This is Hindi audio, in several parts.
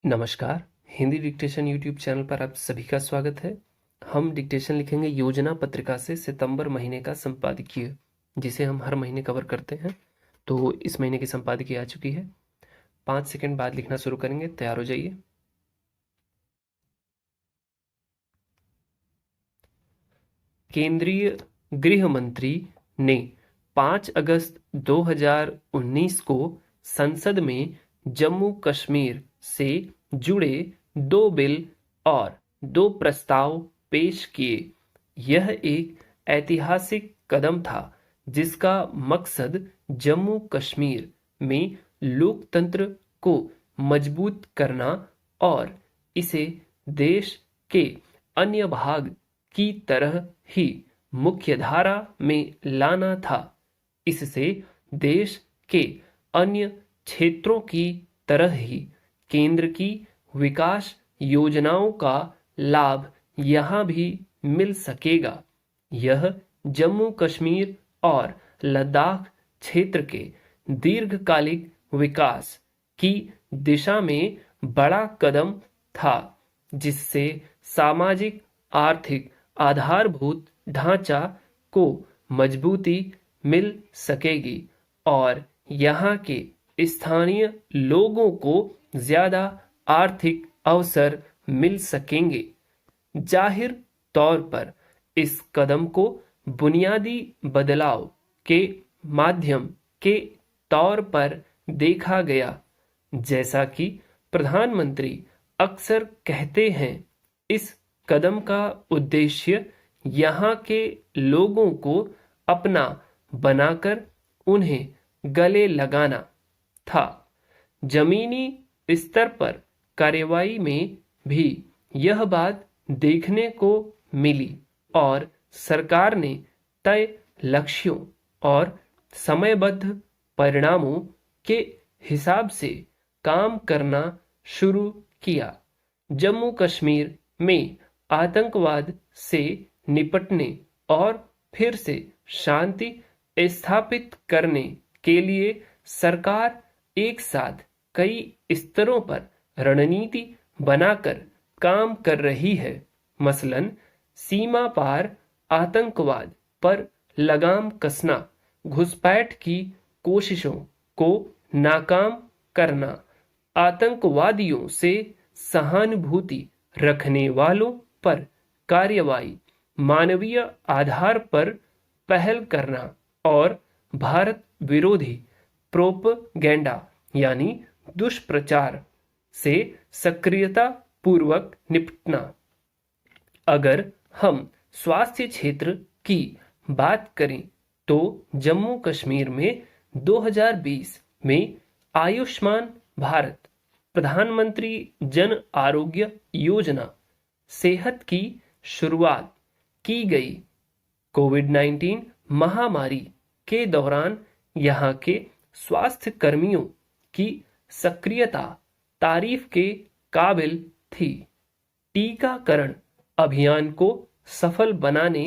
नमस्कार। हिंदी डिक्टेशन यूट्यूब चैनल पर आप सभी का स्वागत है। हम डिक्टेशन लिखेंगे योजना पत्रिका से सितंबर महीने का संपादकीय, जिसे हम हर महीने कवर करते हैं। तो इस महीने की संपादकीय आ चुकी है। 5 सेकंड बाद लिखना शुरू करेंगे। तैयार हो जाइए। केंद्रीय गृह मंत्री ने 5 अगस्त 2019 को संसद में जम्मू कश्मीर से जुड़े 2 बिल और 2 प्रस्ताव पेश किए। यह एक ऐतिहासिक कदम था जिसका मकसद जम्मू कश्मीर में लोकतंत्र को मजबूत करना और इसे देश के अन्य भाग की तरह ही मुख्यधारा में लाना था। इससे देश के अन्य क्षेत्रों की तरह ही केंद्र की विकास योजनाओं का लाभ यहाँ भी मिल सकेगा। यह जम्मू कश्मीर और लद्दाख क्षेत्र के दीर्घकालिक विकास की दिशा में बड़ा कदम था, जिससे सामाजिक आर्थिक आधारभूत ढांचा को मजबूती मिल सकेगी और यहाँ के स्थानीय लोगों को ज्यादा आर्थिक अवसर मिल सकेंगे। जाहिर तौर पर इस कदम को बुनियादी बदलाव के माध्यम के तौर पर देखा गया। जैसा कि प्रधानमंत्री अक्सर कहते हैं, इस कदम का उद्देश्य यहाँ के लोगों को अपना बनाकर उन्हें गले लगाना था। जमीनी स्तर पर कार्रवाई में भी यह बात देखने को मिली और सरकार ने तय लक्ष्यों और समयबद्ध परिणामों के हिसाब से काम करना शुरू किया। जम्मू कश्मीर में आतंकवाद से निपटने और फिर से शांति स्थापित करने के लिए सरकार एक साथ कई स्तरों पर रणनीति बनाकर काम कर रही है। मसलन सीमा पार आतंकवाद पर लगाम कसना, घुसपैठ की कोशिशों को नाकाम करना, आतंकवादियों से सहानुभूति रखने वालों पर कार्रवाई, मानवीय आधार पर पहल करना और भारत विरोधी प्रोपगेंडा यानी दुष्प्रचार से सक्रियता पूर्वक निपटना। अगर हम स्वास्थ्य क्षेत्र की बात करें तो जम्मू कश्मीर में 2020 में आयुष्मान भारत प्रधानमंत्री जन आरोग्य योजना सेहत की शुरुआत की गई। कोविड-19 महामारी के दौरान यहाँ के स्वास्थ्य कर्मियों की सक्रियता तारीफ के काबिल थी। टीकाकरण अभियान को सफल बनाने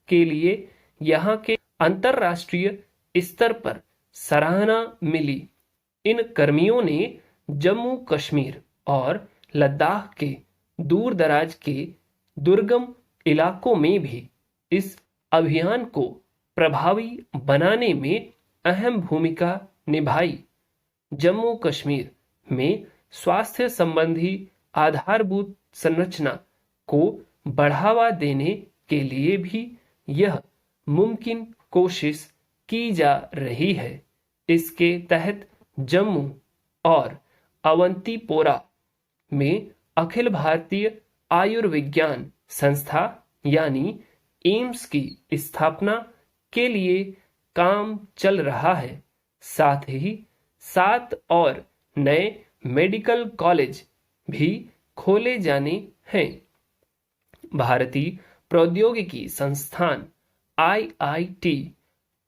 के लिए यहाँ के अंतर्राष्ट्रीय स्तर पर सराहना मिली। इन कर्मियों ने जम्मू कश्मीर और लद्दाख के दूर दराज के दुर्गम इलाकों में भी इस अभियान को प्रभावी बनाने में अहम भूमिका निभाई। जम्मू कश्मीर में स्वास्थ्य संबंधी आधारभूत संरचना को बढ़ावा देने के लिए भी यह मुमकिन कोशिश की जा रही है। इसके तहत जम्मू और अवंतीपोरा में अखिल भारतीय आयुर्विज्ञान संस्था यानी एम्स की स्थापना के लिए काम चल रहा है। साथ ही 7 और नए मेडिकल कॉलेज भी खोले जाने हैं। भारतीय प्रौद्योगिकी संस्थान IIT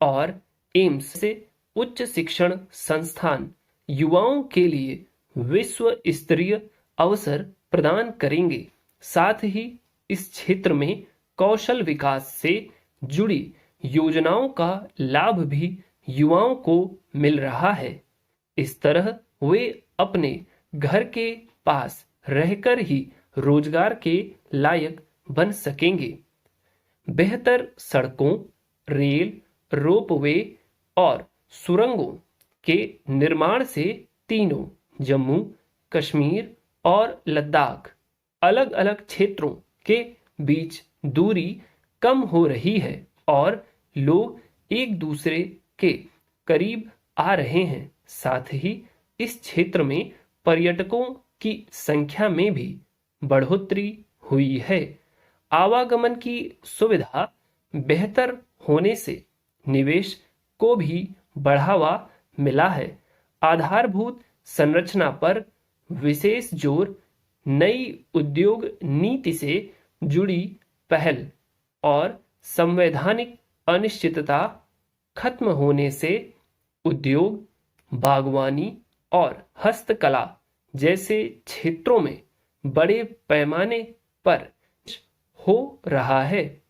और एम्स से उच्च शिक्षण संस्थान युवाओं के लिए विश्व स्तरीय अवसर प्रदान करेंगे। साथ ही इस क्षेत्र में कौशल विकास से जुड़ी योजनाओं का लाभ भी युवाओं को मिल रहा है। इस तरह वे अपने घर के पास रहकर ही रोजगार के लायक बन सकेंगे। बेहतर सड़कों, रेल, रोपवे और सुरंगों के निर्माण से तीनों जम्मू, कश्मीर और लद्दाख अलग अलग क्षेत्रों के बीच दूरी कम हो रही है और लोग एक दूसरे के करीब आ रहे हैं। साथ ही इस क्षेत्र में पर्यटकों की संख्या में भी बढ़ोतरी हुई है। आवागमन की सुविधा बेहतर होने से निवेश को भी बढ़ावा मिला है। आधारभूत संरचना पर विशेष जोर, नई उद्योग नीति से जुड़ी पहल और संवैधानिक अनिश्चितता खत्म होने से उद्योग, बागवानी और हस्तकला जैसे क्षेत्रों में बड़े पैमाने पर हो रहा है,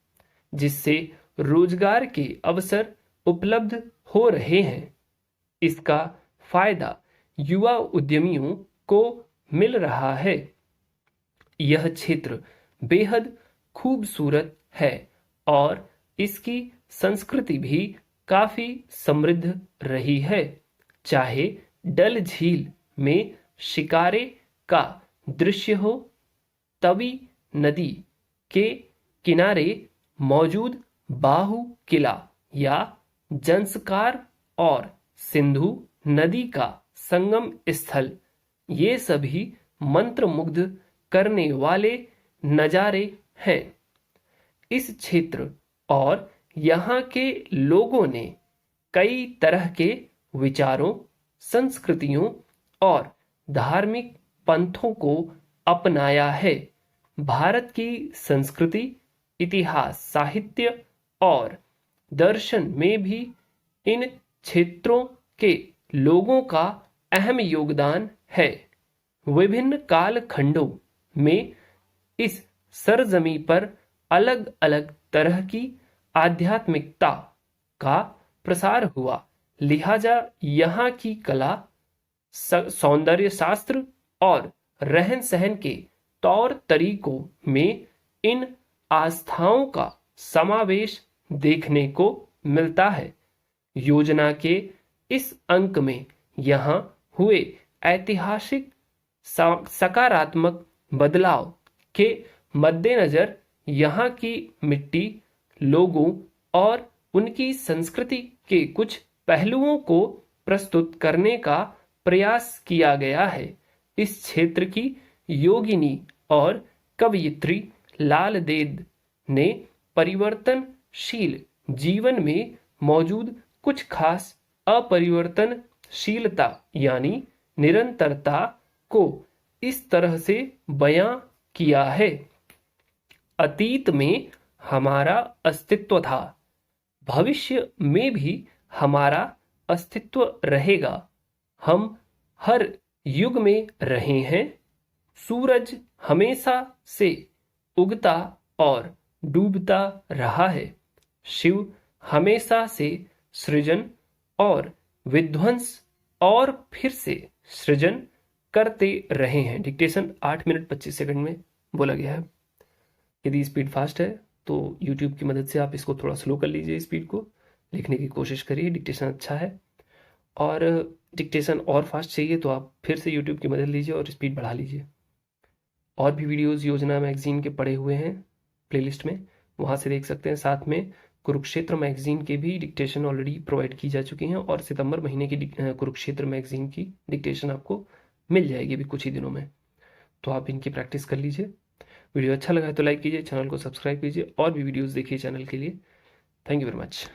जिससे रोजगार के अवसर उपलब्ध हो रहे हैं। इसका फायदा युवा उद्यमियों को मिल रहा है। यह क्षेत्र बेहद खूबसूरत है और इसकी संस्कृति भी काफी समृद्ध रही है। चाहे डल झील में शिकारे का दृश्य हो, तवी नदी के किनारे मौजूद बाहु किला या जंस्कार और सिंधु नदी का संगम स्थल, ये सभी मंत्रमुग्ध करने वाले नजारे हैं। इस क्षेत्र और यहाँ के लोगों ने कई तरह के विचारों, संस्कृतियों और धार्मिक पंथों को अपनाया है। भारत की संस्कृति, इतिहास, साहित्य और दर्शन में भी इन क्षेत्रों के लोगों का अहम योगदान है। विभिन्न कालखंडों में इस सरजमी पर अलग अलग तरह की आध्यात्मिकता का प्रसार हुआ, लिहाजा यहाँ की कला, सौंदर्य शास्त्र और रहन सहन के तौर तरीकों में इन आस्थाओं का समावेश देखने को मिलता है। योजना के इस अंक में यहाँ हुए ऐतिहासिक सकारात्मक बदलाव के मद्देनजर यहाँ की मिट्टी, लोगों और उनकी संस्कृति के कुछ पहलुओं को प्रस्तुत करने का प्रयास किया गया है। इस क्षेत्र की योगिनी और कवयित्री लाल देद ने परिवर्तनशील जीवन में मौजूद कुछ खास अपरिवर्तनशीलता यानी निरंतरता को इस तरह से बयां किया है। अतीत में हमारा अस्तित्व था, भविष्य में भी हमारा अस्तित्व रहेगा। हम हर युग में रहे हैं। सूरज हमेशा से उगता और डूबता रहा है। शिव हमेशा से सृजन और विध्वंस और फिर से सृजन करते रहे हैं। डिक्टेशन 8 मिनट 25 सेकंड में बोला गया है। यदि स्पीड फास्ट है तो YouTube की मदद से आप इसको थोड़ा स्लो कर लीजिए, स्पीड को लिखने की कोशिश करिए। डिक्टेशन अच्छा है, और डिक्टेशन और फास्ट चाहिए तो आप फिर से YouTube की मदद लीजिए और स्पीड बढ़ा लीजिए। और भी वीडियोस योजना मैगजीन के पड़े हुए हैं प्लेलिस्ट में, वहाँ से देख सकते हैं। साथ में कुरुक्षेत्र मैगजीन के भी डिक्टेशन ऑलरेडी प्रोवाइड की जा चुकी हैं, और सितंबर महीने की कुरुक्षेत्र मैगजीन की डिक्टेशन आपको मिल जाएगी अभी कुछ ही दिनों में। तो आप इनकी प्रैक्टिस कर लीजिए। वीडियो अच्छा लगा है तो लाइक कीजिए, चैनल को सब्सक्राइब कीजिए और भी वीडियोस देखिए चैनल के लिए। Thank you very much.